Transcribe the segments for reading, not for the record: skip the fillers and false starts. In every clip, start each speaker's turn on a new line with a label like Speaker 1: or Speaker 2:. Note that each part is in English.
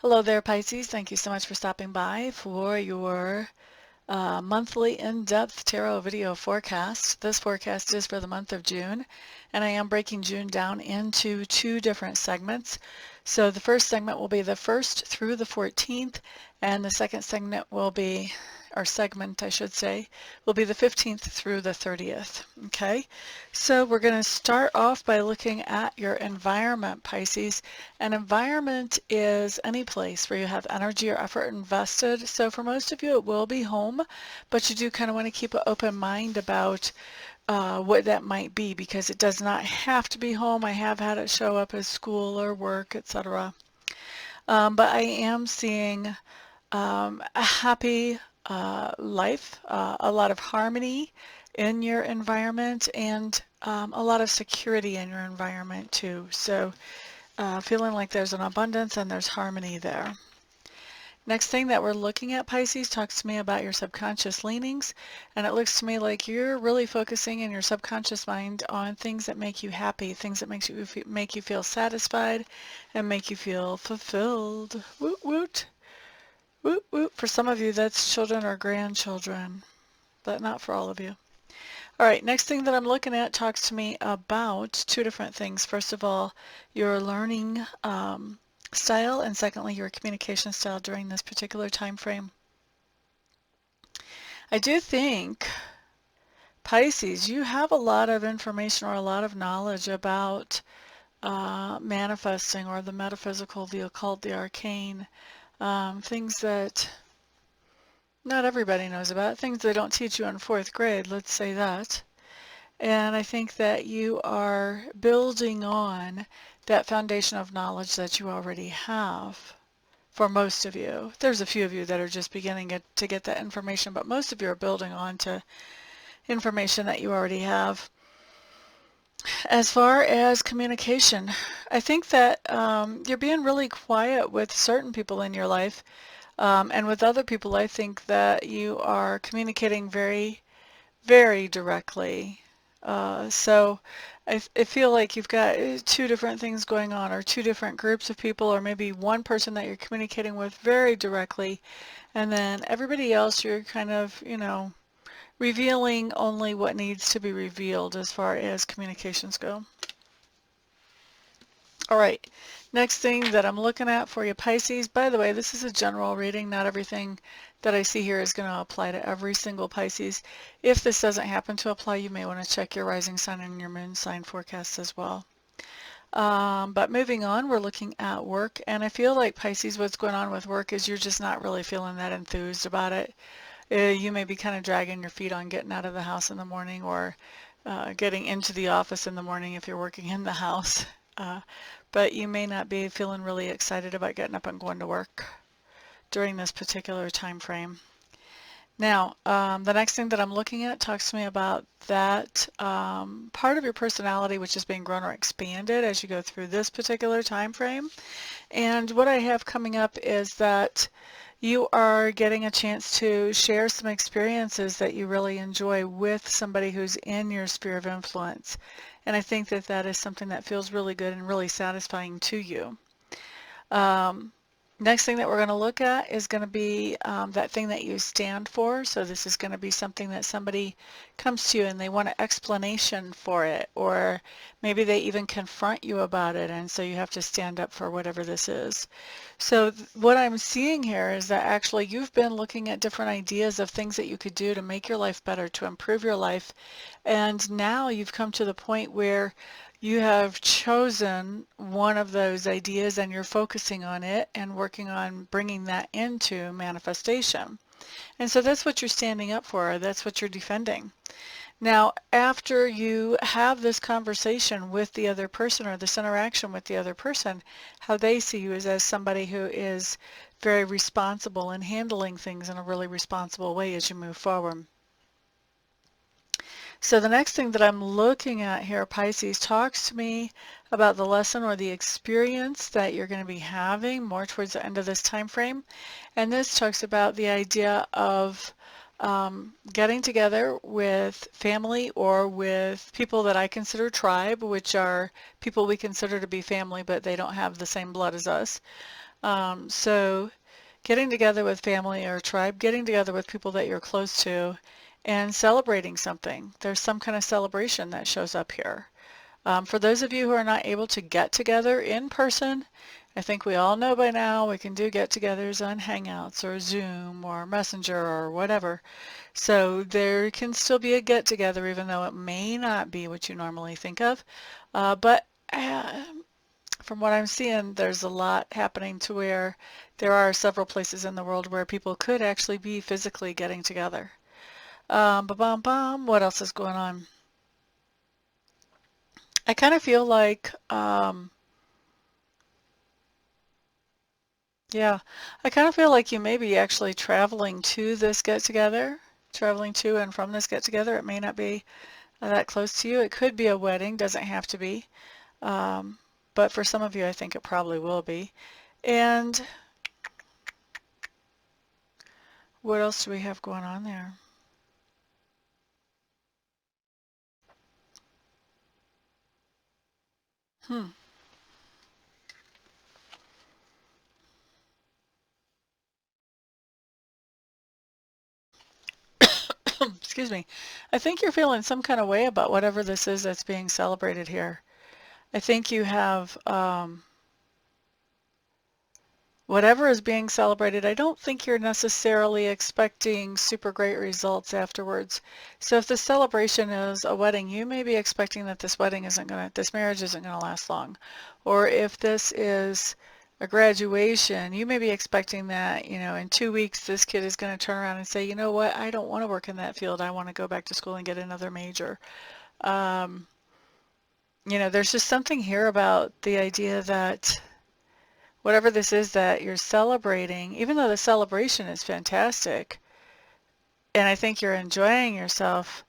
Speaker 1: Hello there, Pisces. Thank you so much for stopping by for your monthly in-depth tarot video forecast. This forecast is for the month of June, and I am breaking June down into two different segments. So the first segment will be the 1st through the 14th, and the second segment will be, or segment I should say, will be the 15th through the 30th. Okay, so we're going to start off by looking at your environment, Pisces. An environment is any place where you have energy or effort invested. So for most of you, it will be home, but you do kind of want to keep an open mind about what that might be, because it does not have to be home. I have had it show up as school or work, etc. But I am seeing a happy life, a lot of harmony in your environment, and a lot of security in your environment too. So feeling like there's an abundance and there's harmony there. Next thing that we're looking at, Pisces, talks to me about your subconscious leanings, and it looks to me like you're really focusing in your subconscious mind on things that make you happy, things that make you feel satisfied and make you feel fulfilled. Woot woot. Woot woot. For some of you, that's children or grandchildren, but not for all of you. All right, next thing that I'm looking at talks to me about two different things. First of all, your learning style, and secondly, your communication style during this particular time frame. I do think, Pisces, you have a lot of information or a lot of knowledge about manifesting or the metaphysical, the occult, the arcane, things that not everybody knows about, things they don't teach you in 4th grade, let's say that. And I think that you are building on that foundation of knowledge that you already have. For most of you, there's a few of you that are just beginning to get that information, but most of you are building on to information that you already have. As far as communication, I think that you're being really quiet with certain people in your life, and with other people, I think that you are communicating very, very directly. So I feel like you've got two different things going on, or two different groups of people, or maybe one person that you're communicating with very directly, and then everybody else you're kind of, revealing only what needs to be revealed as far as communications go. All right, next thing that I'm looking at for you, Pisces. By the way, this is a general reading. Not everything that I see here is going to apply to every single Pisces. If this doesn't happen to apply, you may want to check your rising sign and your moon sign forecasts as well. But moving on, we're looking at work, and I feel like, Pisces, what's going on with work is you're just not really feeling that enthused about it. You may be kind of dragging your feet on getting out of the house in the morning, or getting into the office in the morning if you're working in the house. But you may not be feeling really excited about getting up and going to work during this particular time frame. Now, the next thing that I'm looking at talks to me about that part of your personality which is being grown or expanded as you go through this particular time frame. And what I have coming up is that you are getting a chance to share some experiences that you really enjoy with somebody who's in your sphere of influence. And I think that that is something that feels really good and really satisfying to you. Next thing that we're going to look at is going to be that thing that you stand for. So this is going to be something that somebody comes to you and they want an explanation for it, or maybe they even confront you about it, and so you have to stand up for whatever this is. So what I'm seeing here is that actually you've been looking at different ideas of things that you could do to make your life better, to improve your life, and now you've come to the point where you have chosen one of those ideas and you're focusing on it and working on bringing that into manifestation. And so that's what you're standing up for. That's what you're defending. Now, after you have this conversation with the other person, or this interaction with the other person, how they see you is as somebody who is very responsible and handling things in a really responsible way as you move forward. So the next thing that I'm looking at here, Pisces, talks to me about the lesson or the experience that you're going to be having more towards the end of this time frame. And this talks about the idea of getting together with family or with people that I consider tribe, which are people we consider to be family, but they don't have the same blood as us. So getting together with family or tribe, getting together with people that you're close to, and celebrating something. There's some kind of celebration that shows up here. For those of you who are not able to get together in person, I think we all know by now we can do get-togethers on Hangouts or Zoom or Messenger or whatever. So there can still be a get-together even though it may not be what you normally think of. But from what I'm seeing, there's a lot happening to where there are several places in the world where people could actually be physically getting together. Ba-bum-bum, what else is going on? I kind of feel like, yeah, I kind of feel like you may be actually traveling to this get-together, traveling to and from this get-together. It may not be that close to you. It could be a wedding, doesn't have to be. Um, but for some of you, I think it probably will be. And what else do we have going on there? Hmm. Excuse me. I think you're feeling some kind of way about whatever this is that's being celebrated here. I think you have whatever is being celebrated. I don't think you're necessarily expecting super great results afterwards. So if the celebration is a wedding, you may be expecting that this marriage isn't gonna last long. Or if this is a graduation, you may be expecting that, in 2 weeks this kid is going to turn around and say, you know what, I don't want to work in that field. I want to go back to school and get another major. Um, there's just something here about the idea that whatever this is that you're celebrating, even though the celebration is fantastic, and I think you're enjoying yourself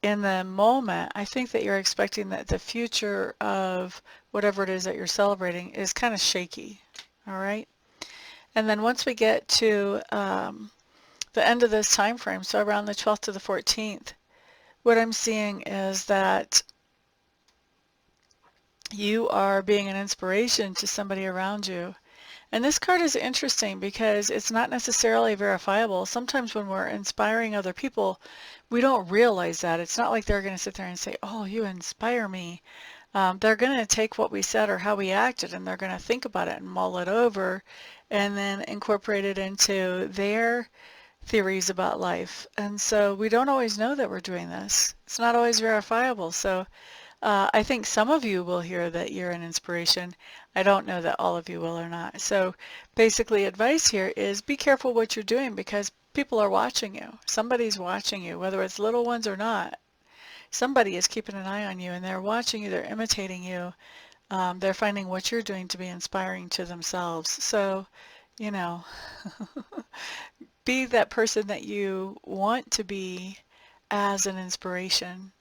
Speaker 1: in the moment, I think that you're expecting that the future of whatever it is that you're celebrating is kind of shaky. All right. And then once we get to the end of this time frame, so around the 12th to the 14th, what I'm seeing is that you are being an inspiration to somebody around you. And this card is interesting because it's not necessarily verifiable. Sometimes when we're inspiring other people, we don't realize that. It's not like they're going to sit there and say, oh, you inspire me. They're going to take what we said or how we acted and they're going to think about it and mull it over and then incorporate it into their theories about life. And so we don't always know that we're doing this. It's not always verifiable. So I think some of you will hear that you're an inspiration. I don't know that all of you will or not. So basically advice here is be careful what you're doing because people are watching you. Somebody's watching you, whether it's little ones or not. Somebody is keeping an eye on you and they're watching you, they're imitating you. They're finding what you're doing to be inspiring to themselves. So, you know, be that person that you want to be as an inspiration.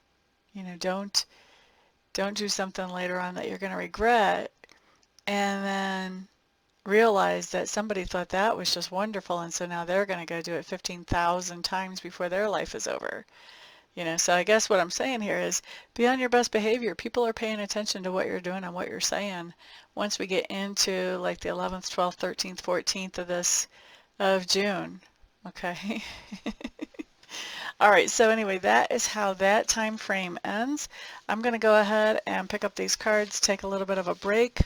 Speaker 1: Don't do something later on that you're going to regret and then realize that somebody thought that was just wonderful and so now they're going to go do it 15,000 times before their life is over. So I guess what I'm saying here is be on your best behavior. People are paying attention to what you're doing and what you're saying once we get into like the 11th, 12th, 13th, 14th of June. Okay. All right, so anyway, that is how that time frame ends. I'm going to go ahead and pick up these cards, take a little bit of a break,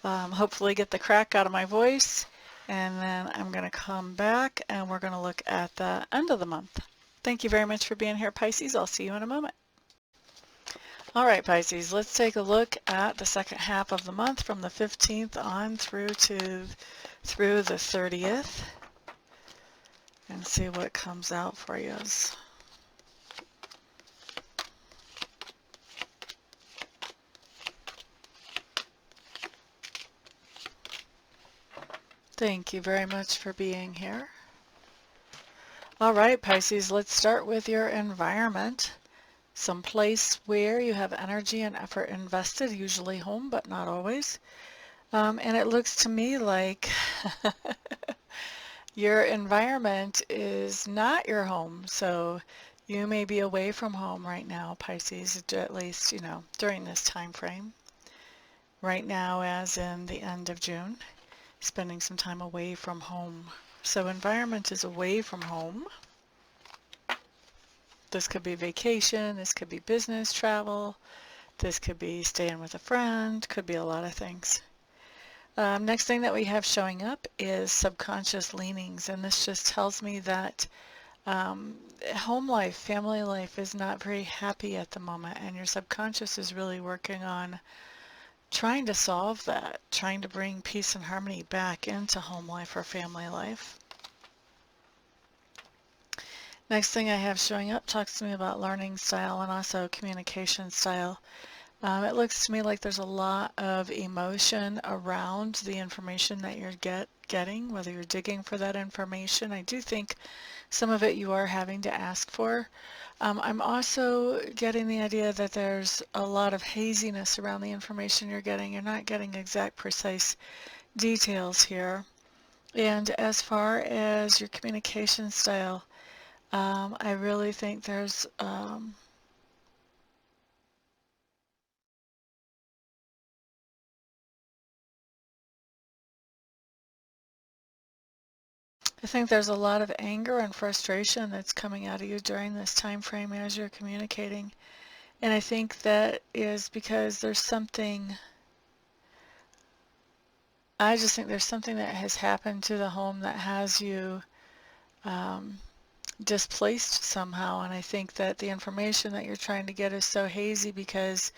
Speaker 1: hopefully get the crack out of my voice, and then I'm going to come back and we're going to look at the end of the month. Thank you very much for being here, Pisces. I'll see you in a moment. All right, Pisces, let's take a look at the second half of the month from the 15th on through the 30th and see what comes out for you. Thank you very much for being here. All right, Pisces, let's start with your environment. Some place where you have energy and effort invested, usually home, but not always. And it looks to me like your environment is not your home. So you may be away from home right now, Pisces, at least, during this time frame. Right now, as in the end of June. spending some time away from home. So environment is away from home. This could be vacation, this could be business travel, this could be staying with a friend, could be a lot of things. Next thing that we have showing up is subconscious leanings, and this just tells me that home life, family life is not very happy at the moment, and your subconscious is really working on trying to solve that, trying to bring peace and harmony back into home life or family life. Next thing I have showing up talks to me about learning style and also communication style. It looks to me like there's a lot of emotion around the information that you're getting, whether you're digging for that information. I do think some of it you are having to ask for. I'm also getting the idea that there's a lot of haziness around the information you're getting. You're not getting exact, precise details here. And as far as your communication style, I really think there's I think there's a lot of anger and frustration that's coming out of you during this time frame as you're communicating. And I think that is because there's something, I just think there's something that has happened to the home that has you displaced somehow. And I think that the information that you're trying to get is so hazy because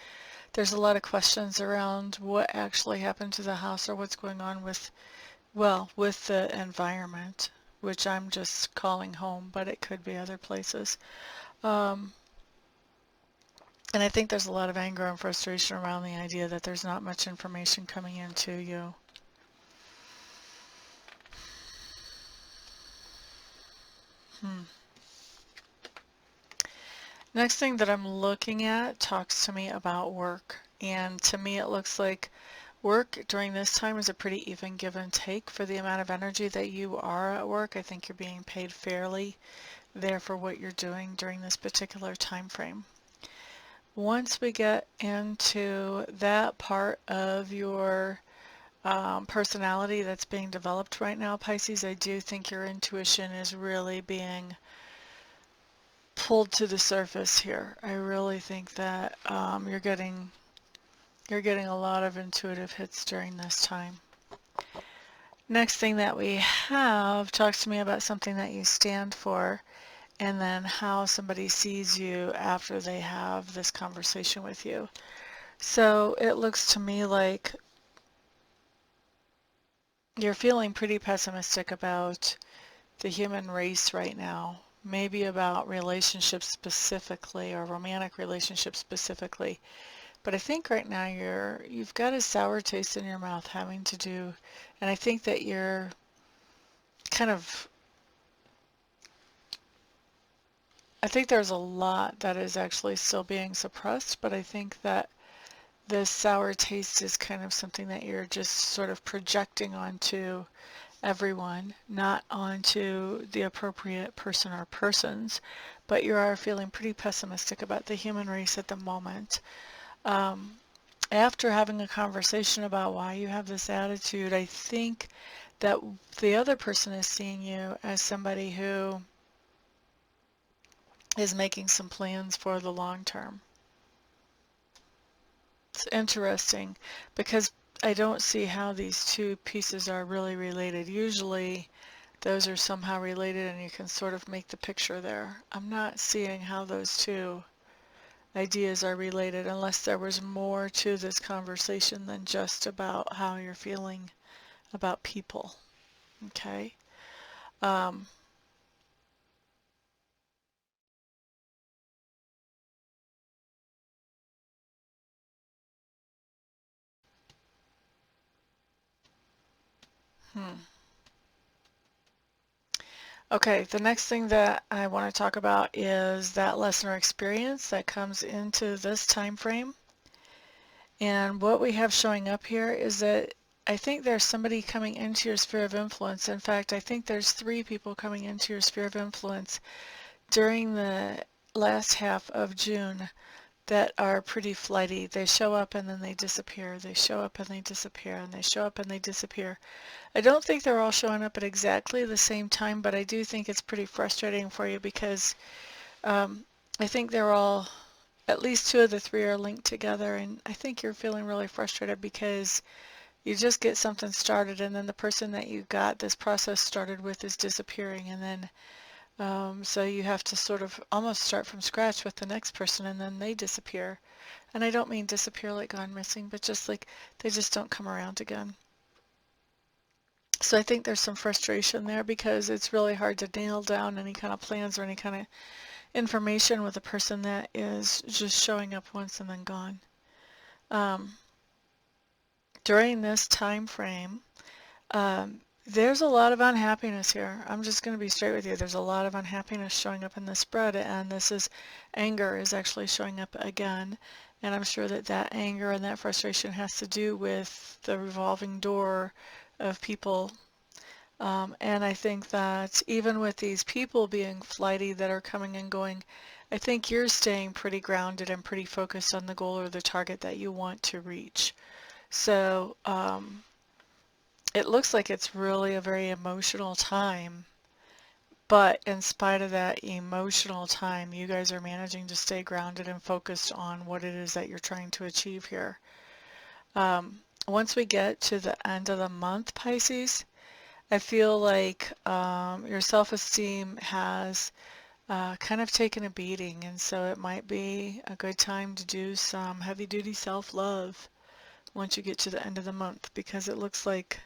Speaker 1: there's a lot of questions around what actually happened to the house or what's going on with, well, with the environment, which I'm just calling home, but it could be other places. And I think there's a lot of anger and frustration around the idea that there's not much information coming into you. Next thing that I'm looking at talks to me about work. And to me it looks like work during this time is a pretty even give and take for the amount of energy that you are at work. I think you're being paid fairly there for what you're doing during this particular time frame. Once we get into that part of your personality that's being developed right now, Pisces, I do think your intuition is really being pulled to the surface here. I really think that you're getting a lot of intuitive hits during this time. Next thing that we have talks to me about something that you stand for, and then how somebody sees you after they have this conversation with you. So it looks to me like you're feeling pretty pessimistic about the human race right now, maybe about relationships specifically or romantic relationships specifically. But I think right now you've got a sour taste in your mouth having to do, and I think that you're kind of, I think there's a lot that is actually still being suppressed, but I think that this sour taste is kind of something that you're just sort of projecting onto everyone, not onto the appropriate person or persons, but you are feeling pretty pessimistic about the human race at the moment. After having a conversation about why you have this attitude, I think that the other person is seeing you as somebody who is making some plans for the long term. It's interesting because I don't see how these two pieces are really related. Usually those are somehow related and you can sort of make the picture there. I'm not seeing how those two ideas are related unless there was more to this conversation than just about how you're feeling about people. Okay? Um, Okay, the next thing that I want to talk about is that lesson or experience that comes into this time frame. And what we have showing up here is that I think there's somebody coming into your sphere of influence. In fact, I think there's 3 people coming into your sphere of influence during the last half of June that are pretty flighty. They show up and then they disappear. They show up and they disappear, and they show up and they disappear. I don't think they're all showing up at exactly the same time, but I do think it's pretty frustrating for you because I think they're all, at least two of the three are linked together, and I think you're feeling really frustrated because you just get something started and then the person that you got this process started with is disappearing, and then so you have to sort of almost start from scratch with the next person, and then they disappear. And I don't mean disappear like gone missing, but just like they just don't come around again. So I think there's some frustration there because it's really hard to nail down any kind of plans or any kind of information with a person that is just showing up once and then gone. During this time frame, there's a lot of unhappiness here. I'm just going to be straight with you. There's a lot of unhappiness showing up in this spread, and this is anger is actually showing up again. And I'm sure that that anger and that frustration has to do with the revolving door of people. And I think that even with these people being flighty that are coming and going, I think you're staying pretty grounded and pretty focused on the goal or the target that you want to reach. So, it looks like it's really a very emotional time, but in spite of that emotional time, you guys are managing to stay grounded and focused on what it is that you're trying to achieve here. Once we get to the end of the month, Pisces, I feel like your self-esteem has kind of taken a beating, and so it might be a good time to do some heavy-duty self-love once you get to the end of the month, because it looks like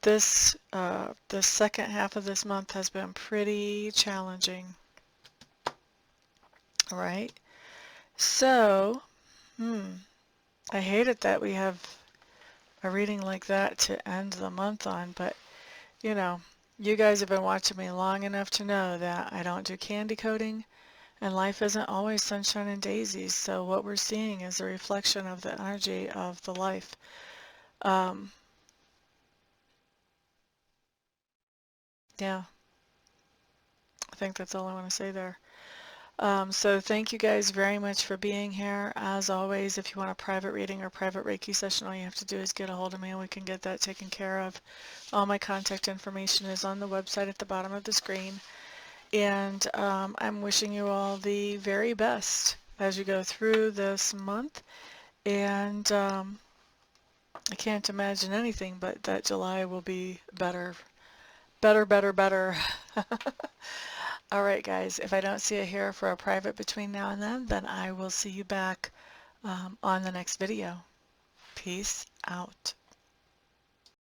Speaker 1: the second half of this month has been pretty challenging. All right. So, I hate it that we have a reading like that to end the month on, but you know, you guys have been watching me long enough to know that I don't do candy coating, and life isn't always sunshine and daisies. So what we're seeing is a reflection of the energy of the life. Yeah, I think that's all I want to say there. So thank you guys very much for being here. As always, if you want a private reading or private Reiki session, all you have to do is get a hold of me and we can get that taken care of. All my contact information is on the website at the bottom of the screen. And I'm wishing you all the very best as you go through this month. And I can't imagine anything but that July will be better, better, better, better. All right, guys, if I don't see you here for a private between now and then I will see you back on the next video. Peace out.